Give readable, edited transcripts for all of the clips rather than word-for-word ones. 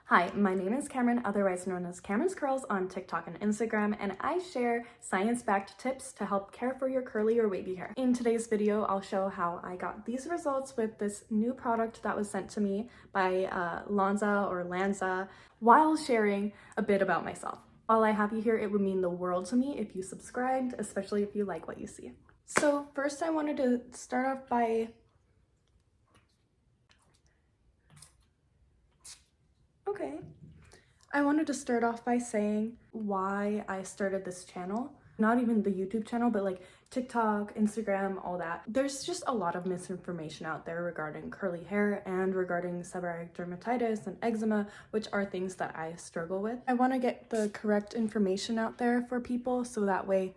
Hi, my name is Cameron, otherwise known as Cameron's Curls on TikTok and Instagram, and I share science-backed tips to help care for your curly or wavy hair. In today's video, I'll show how I got these results with this new product that was sent to me by Lanza, while sharing a bit about myself. While I have you here, it would mean the world to me if you subscribed, especially if you like what you see. So first I wanted to start off by I wanted to start off by saying why I started this channel. Not even the YouTube channel, but like TikTok, Instagram, all that. There's just a lot of misinformation out there regarding curly hair and regarding seborrheic dermatitis and eczema, which are things that I struggle with. I want to get the correct information out there for people so that way,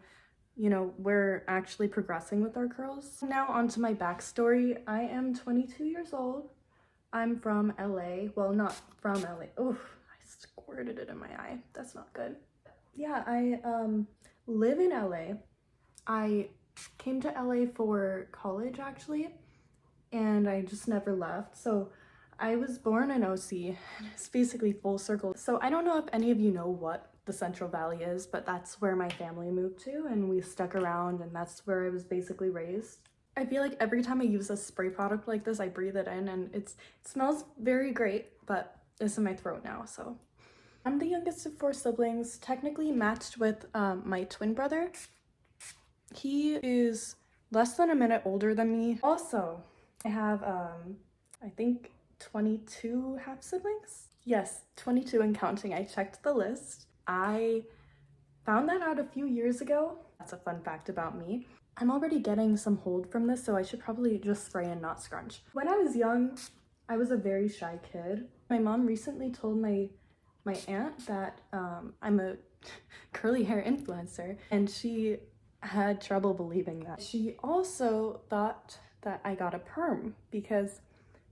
you know, we're actually progressing with our curls. Now onto my backstory. I am 22 years old. I'm from LA. Well, not from LA. Oof, I squirted it in my eye. That's not good. Yeah, I live in LA. I came to LA for college actually, and I just never left. So I was born in OC, and it's basically full circle. So I don't know if any of you know what the Central Valley is, but that's where my family moved to, and we stuck around, and that's where I was basically raised. I feel like every time I use a spray product like this, I breathe it in, and it smells very great, but it's in my throat now, so. I'm the youngest of 4 siblings, technically matched with my twin brother. He is less than a minute older than me. Also, I have, I think 22 half siblings? Yes, 22 and counting. I checked the list. I found that out a few years ago. That's a fun fact about me. I'm already getting some hold from this, so I should probably just spray and not scrunch. When I was young, I was a very shy kid. My mom recently told my aunt that I'm a curly hair influencer, and she had trouble believing that. She also thought that I got a perm because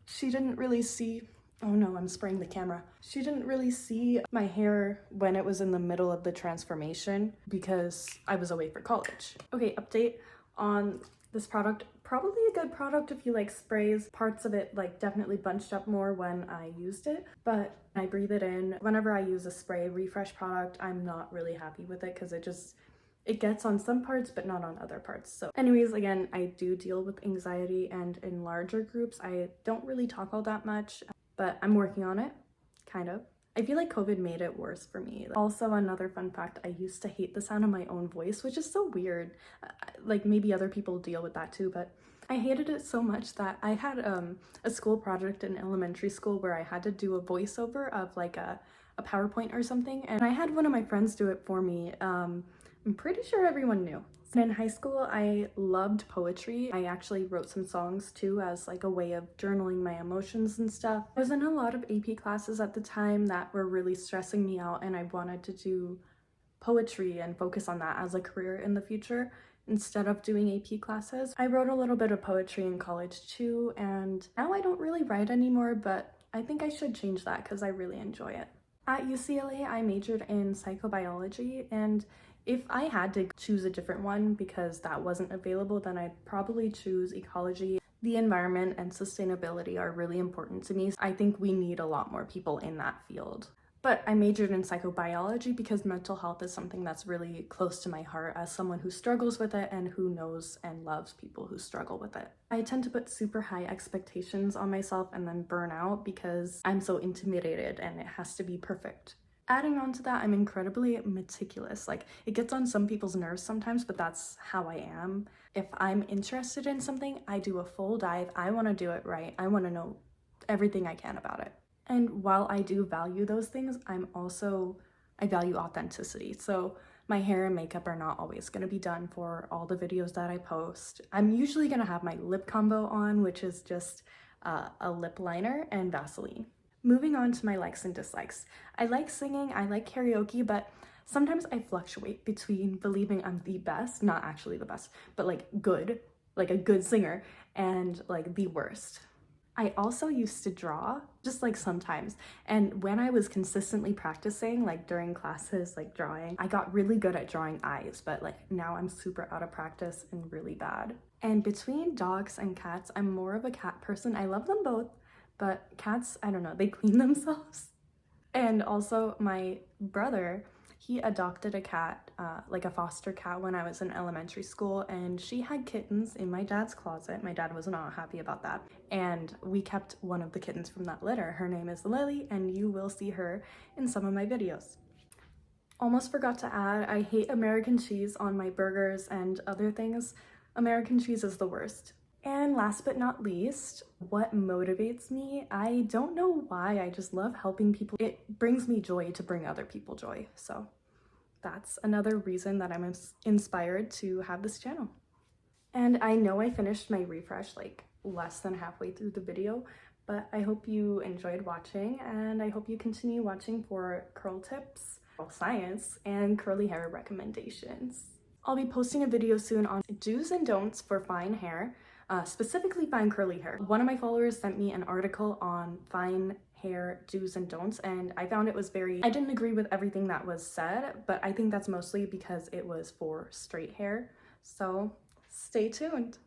she didn't really see, oh no, I'm spraying the camera. She didn't really see my hair when it was in the middle of the transformation because I was away for college. Okay, update on this product. Probably a good product if you like sprays. Parts of it like definitely bunched up more when I used it, but I breathe it in. Whenever I use a spray refresh product, I'm not really happy with it because it gets on some parts but not on other parts. So anyways, again, I do deal with anxiety, and in larger groups I don't really talk all that much, but I'm working on it, kind of. I feel like COVID made it worse for me. Also, another fun fact, I used to hate the sound of my own voice, which is so weird. Like maybe other people deal with that too, but I hated it so much that I had a school project in elementary school where I had to do a voiceover of like a PowerPoint or something, and I had one of my friends do it for me. I'm pretty sure everyone knew. And in high school, I loved poetry. I actually wrote some songs too as like a way of journaling my emotions and stuff. I was in a lot of AP classes at the time that were really stressing me out, and I wanted to do poetry and focus on that as a career in the future instead of doing AP classes. I wrote a little bit of poetry in college too, and now I don't really write anymore, but I think I should change that because I really enjoy it. At UCLA, I majored in psychobiology, and if I had to choose a different one because that wasn't available, then I'd probably choose ecology. The environment and sustainability are really important to me. I think we need a lot more people in that field. But I majored in psychobiology because mental health is something that's really close to my heart as someone who struggles with it and who knows and loves people who struggle with it. I tend to put super high expectations on myself and then burn out because I'm so intimidated and it has to be perfect. Adding on to that, I'm incredibly meticulous. Like, it gets on some people's nerves sometimes, but that's how I am. If I'm interested in something, I do a full dive. I want to do it right. I want to know everything I can about it. And while I do value those things, I value authenticity. So my hair and makeup are not always going to be done for all the videos that I post. I'm usually going to have my lip combo on, which is just a lip liner and Vaseline. Moving on to my likes and dislikes. I like singing, I like karaoke, but sometimes I fluctuate between believing I'm the best, not actually the best, but like good, like a good singer, and like the worst. I also used to draw, just like sometimes, and when I was consistently practicing, like during classes, like drawing, I got really good at drawing eyes, but like now I'm super out of practice and really bad. And between dogs and cats, I'm more of a cat person. I love them both, but cats, I don't know, they clean themselves. And also my brother, he adopted a cat, like a foster cat, when I was in elementary school, and she had kittens in my dad's closet. My dad was not happy about that, and we kept one of the kittens from that litter. Her name is Lily, and you will see her in some of my videos. Almost forgot to add, I hate American cheese on my burgers and other things. American cheese is the worst. And last but not least, what motivates me? I don't know why, I just love helping people. It brings me joy to bring other people joy. So that's another reason that I'm inspired to have this channel. And I know I finished my refresh like less than halfway through the video, but I hope you enjoyed watching, and I hope you continue watching for curl tips, science, and curly hair recommendations. I'll be posting a video soon on do's and don'ts for fine hair, specifically fine curly hair. One of my followers sent me an article on fine hair do's and don'ts, and I found it was I didn't agree with everything that was said, but I think that's mostly because it was for straight hair. So stay tuned.